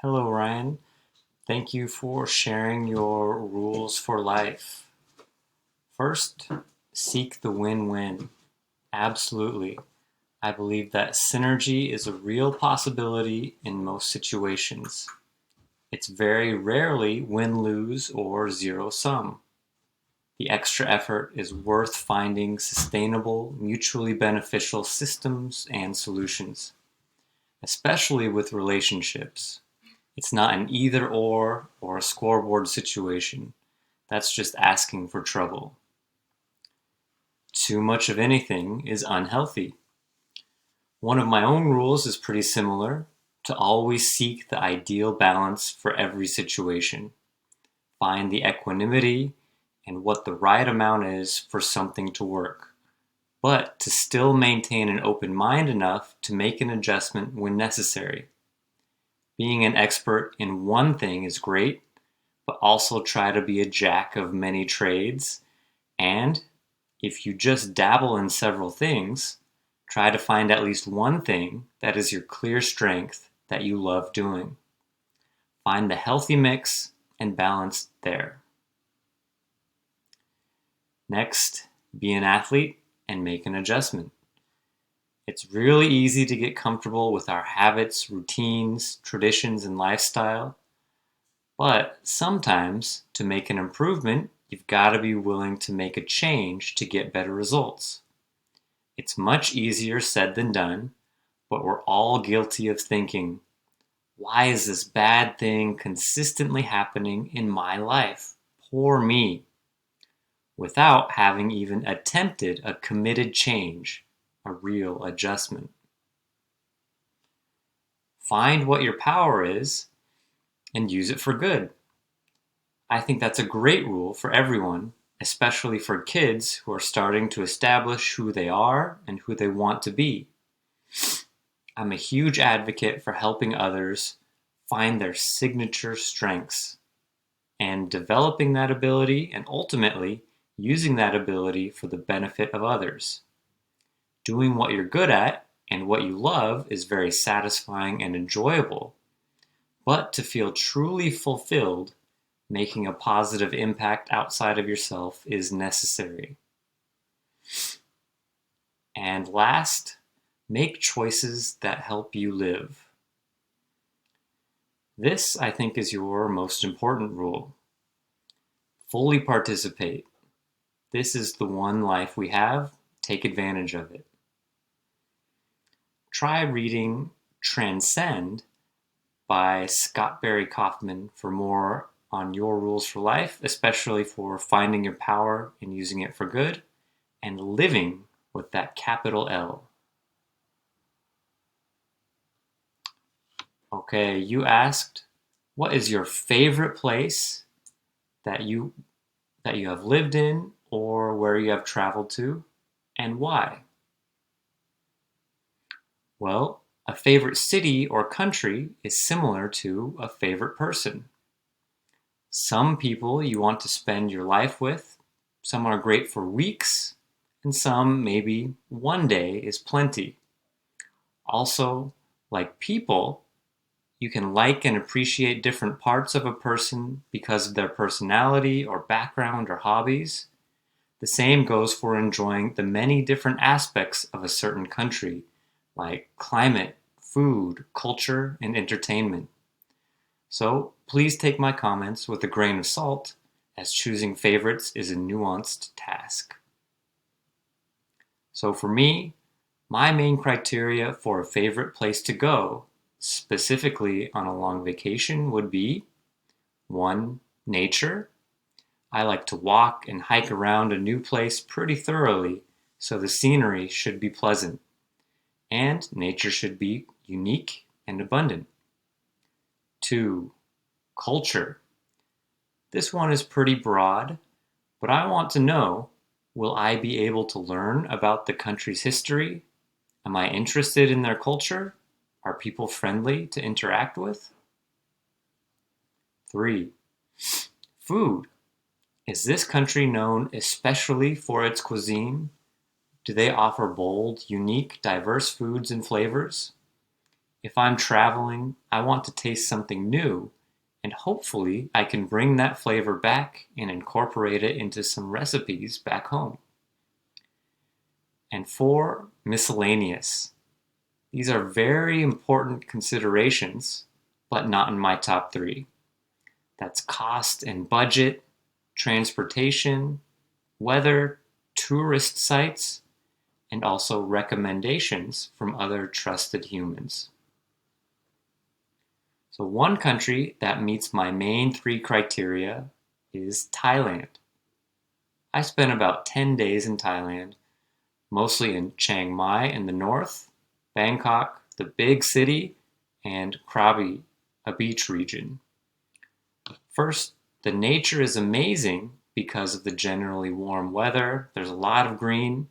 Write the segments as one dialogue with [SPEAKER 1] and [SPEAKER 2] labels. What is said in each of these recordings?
[SPEAKER 1] Hello, Ryan. Thank you for sharing your rules for life. First, seek the win win. Absolutely. I believe that synergy is a real possibility in most situations. It's very rarely win lose or zero sum. The extra effort is worth finding sustainable, mutually beneficial systems and solutions, especially with relationships. It's not an either or a scoreboard situation. That's just asking for trouble. Too much of anything is unhealthy. One of my own rules is pretty similar: to always seek the ideal balance for every situation. Find the equanimity and what the right amount is for something to work, but to still maintain an open mind enough to make an adjustment when necessary. Being an expert in one thing is great, but also try to be a jack of many trades. And if you just dabble in several things, try to find at least one thing that is your clear strength that you love doing. Find the healthy mix and balance there. Next, be an athlete and make an adjustment. It's really easy to get comfortable with our habits, routines, traditions, and lifestyle. But sometimes, to make an improvement, you've got to be willing to make a change to get better results. It's much easier said than done, but we're all guilty of thinking, why is this bad thing consistently happening in my life? Poor me. Without having even attempted a committed change, a real adjustment. Find what your power is and use it for good. I think that's a great rule for everyone, especially for kids who are starting to establish who they are and who they want to be. I'm a huge advocate for helping others find their signature strengths and developing that ability and ultimately using that ability for the benefit of others. Doing what you're good at and what you love is very satisfying and enjoyable, but to feel truly fulfilled, making a positive impact outside of yourself is necessary. And last, make choices that help you live. This, I think, is your most important rule. Fully participate. This is the one life we have. Take advantage of it. Try reading Transcend by Scott Barry Kaufman for more on your rules for life, especially for finding your power and using it for good, and living with that capital L. Okay, you asked, what is your favorite place that you have lived in or where you have traveled to, and why? Well, a favorite city or country is similar to a favorite person. Some people you want to spend your life with, some are great for weeks, and some maybe one day is plenty. Also, like people, you can like and appreciate different parts of a person because of their personality or background or hobbies. The same goes for enjoying the many different aspects of a certain country, like climate, food, culture, and entertainment. So please take my comments with a grain of salt, as choosing favorites is a nuanced task. So for me, my main criteria for a favorite place to go, specifically on a long vacation, would be 1. Nature. I like to walk and hike around a new place pretty thoroughly, so the scenery should be pleasant. And nature should be unique and abundant. 2. Culture. This one is pretty broad, but I want to know, will I be able to learn about the country's history? Am I interested in their culture? Are people friendly to interact with? 3. Food. Is this country known especially for its cuisine? Do they offer bold, unique, diverse foods and flavors? If I'm traveling, I want to taste something new, and hopefully I can bring that flavor back and incorporate it into some recipes back home. And 4, miscellaneous. These are very important considerations, but not in my top 3. That's cost and budget, transportation, weather, tourist sites, and also recommendations from other trusted humans. So one country that meets my main 3 criteria is Thailand. I spent about 10 days in Thailand, mostly in Chiang Mai in the north, Bangkok, the big city, and Krabi, a beach region. First, the nature is amazing because of the generally warm weather. There's a lot of green.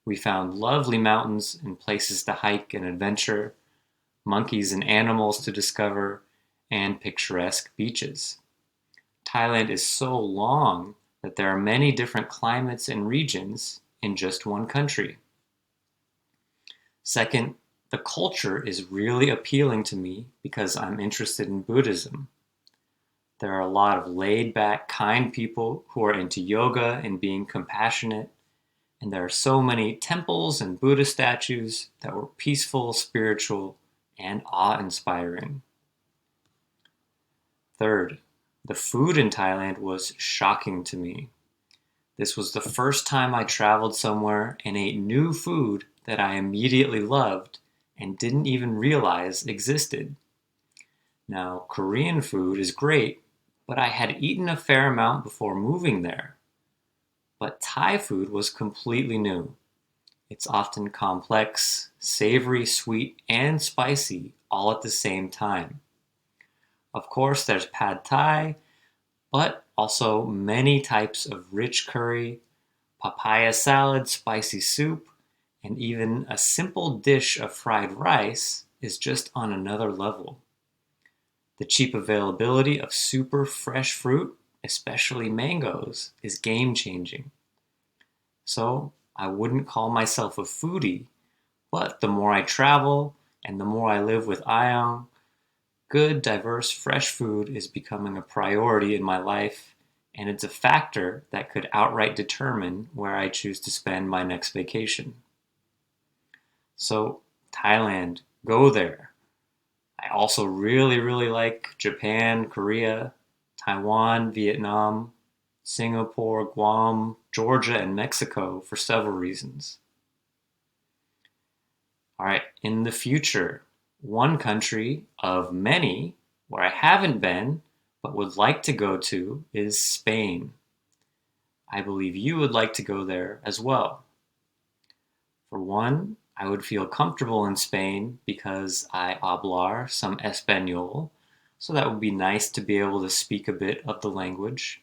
[SPEAKER 1] We found lovely mountains and places to hike and adventure, monkeys and animals to discover, and picturesque beaches. Thailand is so long that there are many different climates and regions in just one country. Second, the culture is really appealing to me because I'm interested in Buddhism. There are a lot of laid-back, kind people who are into yoga and being compassionate, and there are so many temples and Buddha statues that were peaceful, spiritual, and awe-inspiring. Third, the food in Thailand was shocking to me. This was the first time I traveled somewhere and ate new food that I immediately loved and didn't even realize existed. Now, Korean food is great, but I had eaten a fair amount before moving there. But Thai food was completely new. It's often complex, savory, sweet, and spicy all at the same time. Of course, there's pad Thai, but also many types of rich curry, papaya salad, spicy soup, and even a simple dish of fried rice is just on another level. The cheap availability of super fresh fruit, especially mangoes, is game-changing. So, I wouldn't call myself a foodie, but the more I travel and the more I live with Ayong, good, diverse, fresh food is becoming a priority in my life, and it's a factor that could outright determine where I choose to spend my next vacation. So, Thailand, go there. I also really like Japan, Korea, Taiwan, Vietnam, Singapore, Guam, Georgia, and Mexico for several reasons. All right, in the future, one country of many where I haven't been but would like to go to is Spain. I believe you would like to go there as well. For one, I would feel comfortable in Spain because I hablar some Espanol, so that would be nice to be able to speak a bit of the language.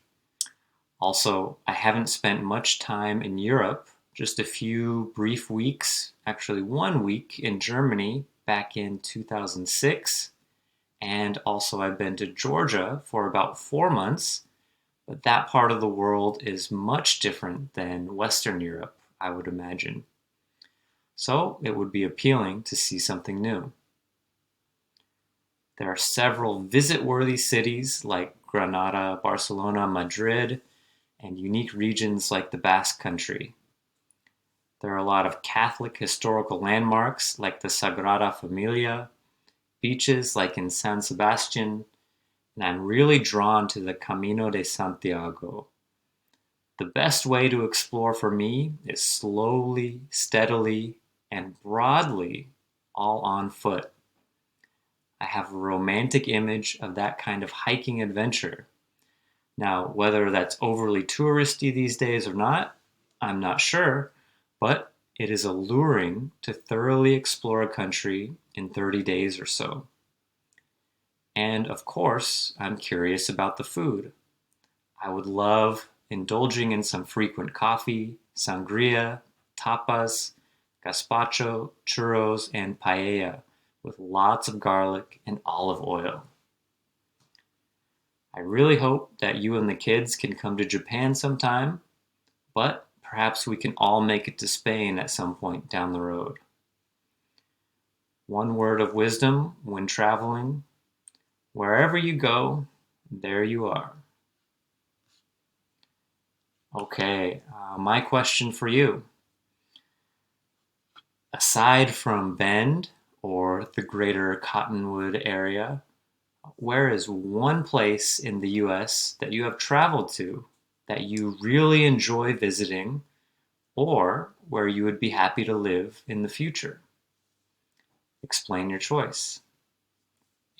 [SPEAKER 1] Also, I haven't spent much time in Europe, just a few brief weeks, actually 1 week in Germany back in 2006, and also I've been to Georgia for about 4 months, but that part of the world is much different than Western Europe, I would imagine. So it would be appealing to see something new. There are several visit-worthy cities like Granada, Barcelona, Madrid, and unique regions like the Basque Country. There are a lot of Catholic historical landmarks like the Sagrada Familia, beaches like in San Sebastian, and I'm really drawn to the Camino de Santiago. The best way to explore for me is slowly, steadily, and broadly, all on foot. I have a romantic image of that kind of hiking adventure. Now, whether that's overly touristy these days or not, I'm not sure, but it is alluring to thoroughly explore a country in 30 days or so. And of course, I'm curious about the food. I would love indulging in some frequent coffee, sangria, tapas, gazpacho, churros, and paella with lots of garlic and olive oil. I really hope that you and the kids can come to Japan sometime, but perhaps we can all make it to Spain at some point down the road. One word of wisdom when traveling: wherever you go, there you are. Okay, my question for you. Aside from Bend or the greater Cottonwood area, where is one place in the US that you have traveled to that you really enjoy visiting, or where you would be happy to live in the future? Explain your choice.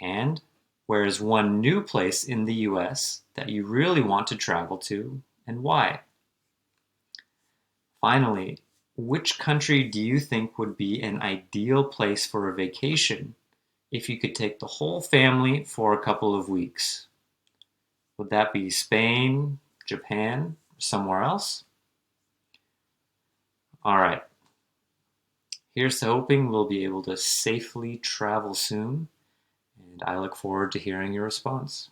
[SPEAKER 1] And where is one new place in the US that you really want to travel to, and why? Finally, which country do you think would be an ideal place for a vacation if you could take the whole family for a couple of weeks? Would that be Spain, Japan, or somewhere else? All right. Here's to hoping we'll be able to safely travel soon, and I look forward to hearing your response.